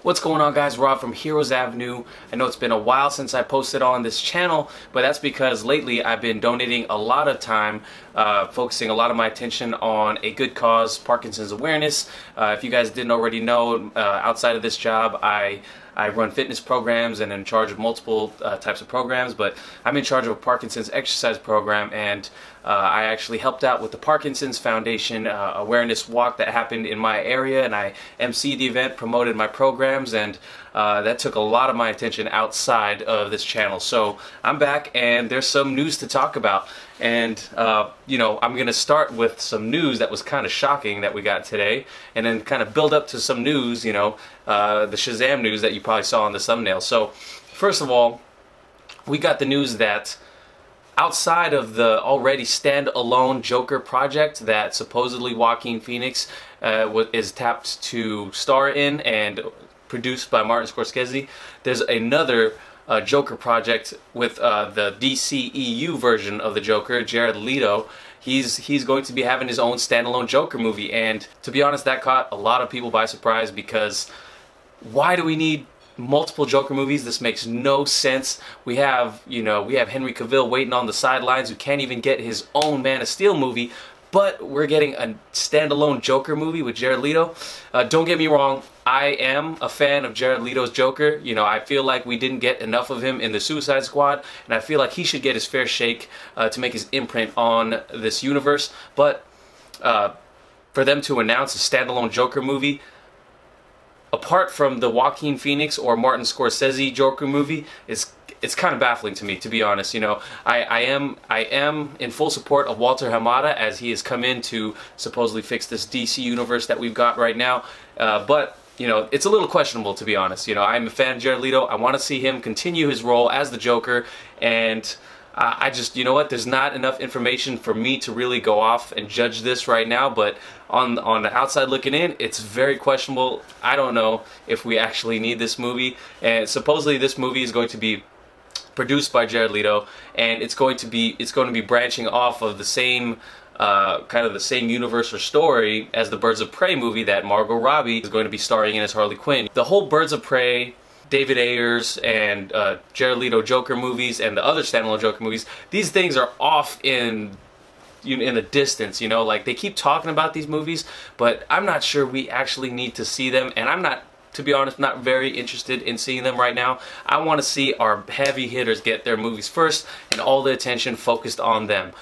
What's going on, guys? Rob from Heroes Avenue. I know it's been a while since I posted on this channel, but that's because lately I've been donating a lot of time, focusing a lot of my attention on a good cause, Parkinson's awareness. If you guys didn't already know, outside of this job, I run fitness programs and I'm in charge of multiple types of programs, but I'm in charge of a Parkinson's exercise program, and I actually helped out with the Parkinson's Foundation awareness walk that happened in my area, and I emceed the event, promoted my programs, and that took a lot of my attention outside of this channel. So I'm back and there's some news to talk about, and you know, I'm gonna start with some news that was kind of shocking that we got today, and then kind of build up to some news, you know, the Shazam news that you probably saw on the thumbnail. So first of all, we got the news that outside of the already standalone Joker project that supposedly Joaquin Phoenix is tapped to star in and produced by Martin Scorsese, there's another Joker project with the DCEU version of the Joker, Jared Leto. He's going to be having his own standalone Joker movie, and to be honest, that caught a lot of people by surprise, because why do we need multiple Joker movies? This makes no sense. We have Henry Cavill waiting on the sidelines, who can't even get his own Man of Steel movie, but we're getting a standalone Joker movie with Jared Leto. Don't get me wrong, I am a fan of Jared Leto's Joker. You know, I feel like we didn't get enough of him in the Suicide Squad, and I feel like he should get his fair shake to make his imprint on this universe. But for them to announce a standalone Joker movie, apart from the Joaquin Phoenix or Martin Scorsese Joker movie, it's kind of baffling to me, to be honest. You know, I am in full support of Walter Hamada, as he has come in to supposedly fix this DC universe that we've got right now. But you know, it's a little questionable, to be honest. You know, I'm a fan of Jared Leto. I want to see him continue his role as the Joker, and I just, you know what, there's not enough information for me to really go off and judge this right now, but on the outside looking in, it's very questionable. I don't know if we actually need this movie, and supposedly this movie is going to be produced by Jared Leto, and it's going to be branching off of the same kind of the same universe or story as the Birds of Prey movie that Margot Robbie is going to be starring in as Harley Quinn. The whole Birds of Prey, David Ayers, and Jared Leto Joker movies, and the other standalone Joker movies, these things are off in the distance, you know, like they keep talking about these movies, but I'm not sure we actually need to see them, and I'm not, to be honest, not very interested in seeing them right now. I want to see our heavy hitters get their movies first, and all the attention focused on them.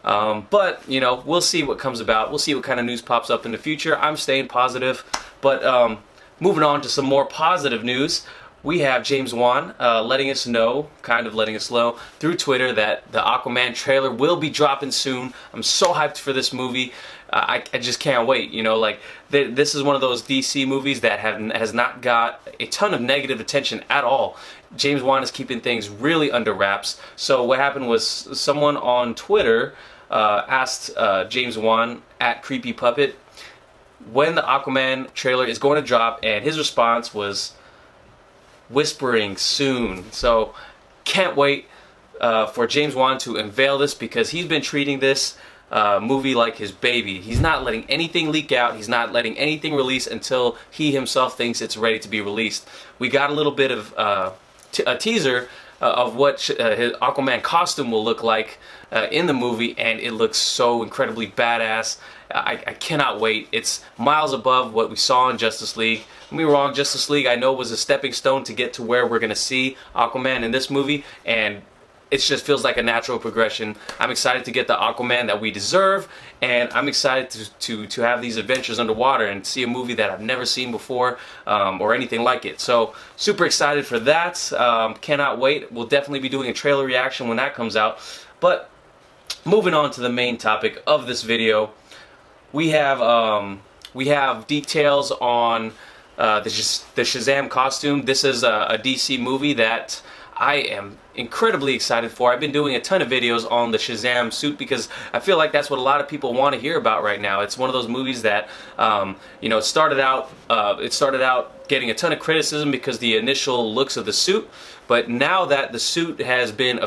But, you know, we'll see what comes about. We'll see what kind of news pops up in the future. I'm staying positive. But moving on to some more positive news, we have James Wan letting us know, kind of letting us know through Twitter, that the Aquaman trailer will be dropping soon. I'm so hyped for this movie. I just can't wait. You know, like, this is one of those DC movies that has not got a ton of negative attention at all. James Wan is keeping things really under wraps. So what happened was, someone on Twitter asked James Wan at Creepy Puppet when the Aquaman trailer is going to drop, and his response was whispering soon. So can't wait for James Wan to unveil this, because he's been treating this movie like his baby. He's not letting anything leak out. He's not letting anything release until he himself thinks it's ready to be released. We got a little bit of a teaser of what his Aquaman costume will look like in the movie, and it looks so incredibly badass. I cannot wait. It's miles above what we saw in Justice League. Don't be wrong, Justice League I know was a stepping stone to get to where we're going to see Aquaman in this movie, and it just feels like a natural progression. I'm excited to get the Aquaman that we deserve, and I'm excited to have these adventures underwater and see a movie that I've never seen before, or anything like it. So super excited for that. Cannot wait. We'll definitely be doing a trailer reaction when that comes out. But moving on to the main topic of this video, we have details on the Shazam Costume. This is a DC movie that I am incredibly excited for. I've been doing a ton of videos on the Shazam suit, because I feel like that's what a lot of people want to hear about right now. It's one of those movies that, you know, it started out getting a ton of criticism because the initial looks of the suit, but now that the suit has been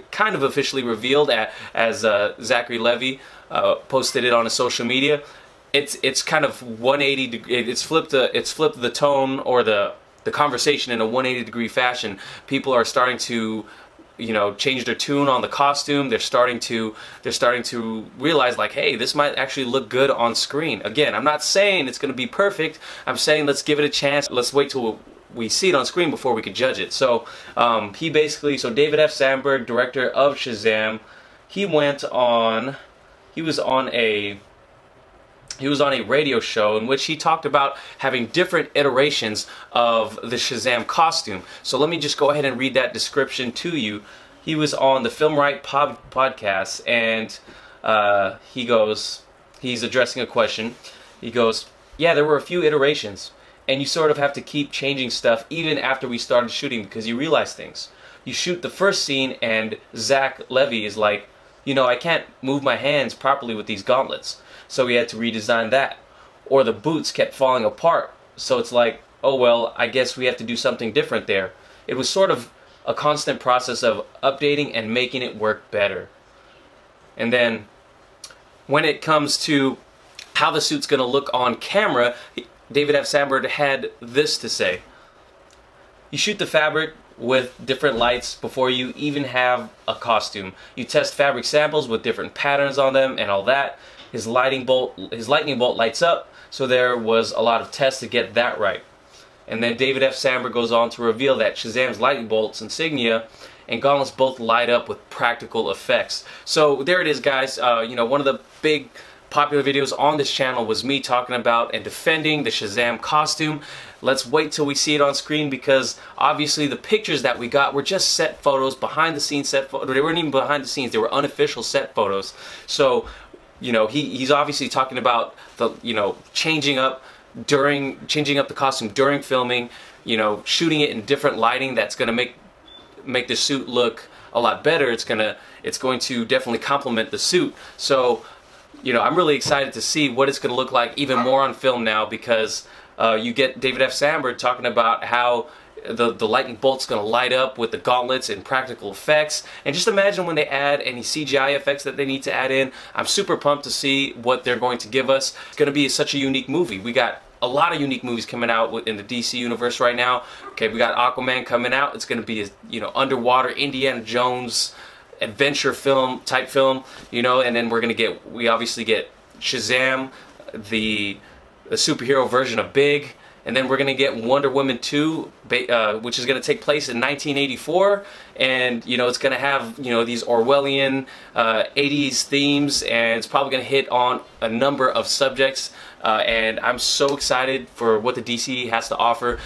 kind of officially revealed, as Zachary Levi posted it on his social media, it's kind of 180. It's flipped the tone, or the the conversation in a 180-degree fashion. People are starting to, you know, change their tune on the costume. They're starting to realize, like, hey, this might actually look good on screen. Again, I'm not saying it's going to be perfect. I'm saying let's give it a chance. Let's wait till we see it on screen before we can judge it. So David F Sanberg, director of Shazam, he was on a radio show in which he talked about having different iterations of the Shazam costume. So let me just go ahead and read that description to you. He was on the Film Right podcast, and he's addressing a question. He goes, yeah, there were a few iterations, and you sort of have to keep changing stuff even after we started shooting because you realize things. You shoot the first scene and Zach Levy is like, you know, I can't move my hands properly with these gauntlets. So we had to redesign that. Or the boots kept falling apart. So it's like, oh well, I guess we have to do something different there. It was sort of a constant process of updating and making it work better. And then when it comes to how the suit's going to look on camera, David F Sanberg had this to say. You shoot the fabric with different lights before you even have a costume. You test fabric samples with different patterns on them and all that. His lightning bolt lights up, so there was a lot of tests to get that right. And then David F Sanberg goes on to reveal that Shazam's lightning bolts, insignia, and gauntlets both light up with practical effects. So there it is, guys. You know, one of the big popular videos on this channel was me talking about and defending the Shazam costume. Let's wait till we see it on screen, because obviously the pictures that we got were just set photos, behind the scenes set photos. They weren't even behind the scenes, they were unofficial set photos. So, you know, he's obviously talking about the, you know, changing up the costume during filming, you know, shooting it in different lighting that's going to make the suit look a lot better. It's going to definitely complement the suit. So, you know, I'm really excited to see what it's going to look like even more on film now, because you get David F Sanberg talking about how the lightning bolt's going to light up with the gauntlets and practical effects. And just imagine when they add any CGI effects that they need to add in. I'm super pumped to see what they're going to give us. It's going to be such a unique movie. We got a lot of unique movies coming out in the DC universe right now. Okay, we got Aquaman coming out. It's going to be a, you know, underwater Indiana Jones adventure type film, you know, and then we obviously get Shazam, the superhero version of Big. And then we're going to get Wonder Woman 2, which is going to take place in 1984. And, you know, it's going to have, you know, these Orwellian 80s themes. And it's probably going to hit on a number of subjects. And I'm so excited for what the DC has to offer.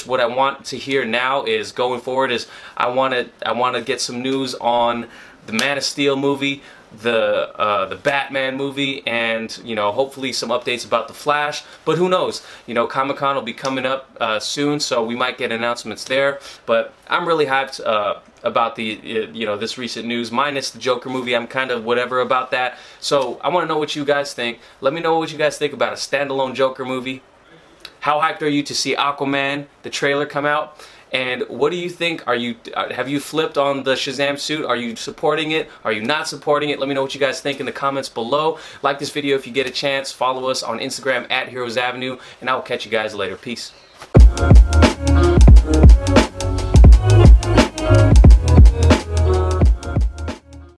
What I want to hear now is, going forward, is I want to get some news on the Man of Steel movie, the Batman movie, and, you know, hopefully some updates about the Flash. But who knows? You know, Comic-Con will be coming up soon, so we might get announcements there. But I'm really hyped about you know, this recent news, minus the Joker movie. I'm kind of whatever about that. So I want to know what you guys think. Let me know what you guys think about a standalone Joker movie. How hyped are you to see Aquaman, the trailer, come out? And what do you think? Have you flipped on the Shazam suit? Are you supporting it? Are you not supporting it? Let me know what you guys think in the comments below. Like this video if you get a chance. Follow us on Instagram @HeroesAvenue, and I will catch you guys later. Peace.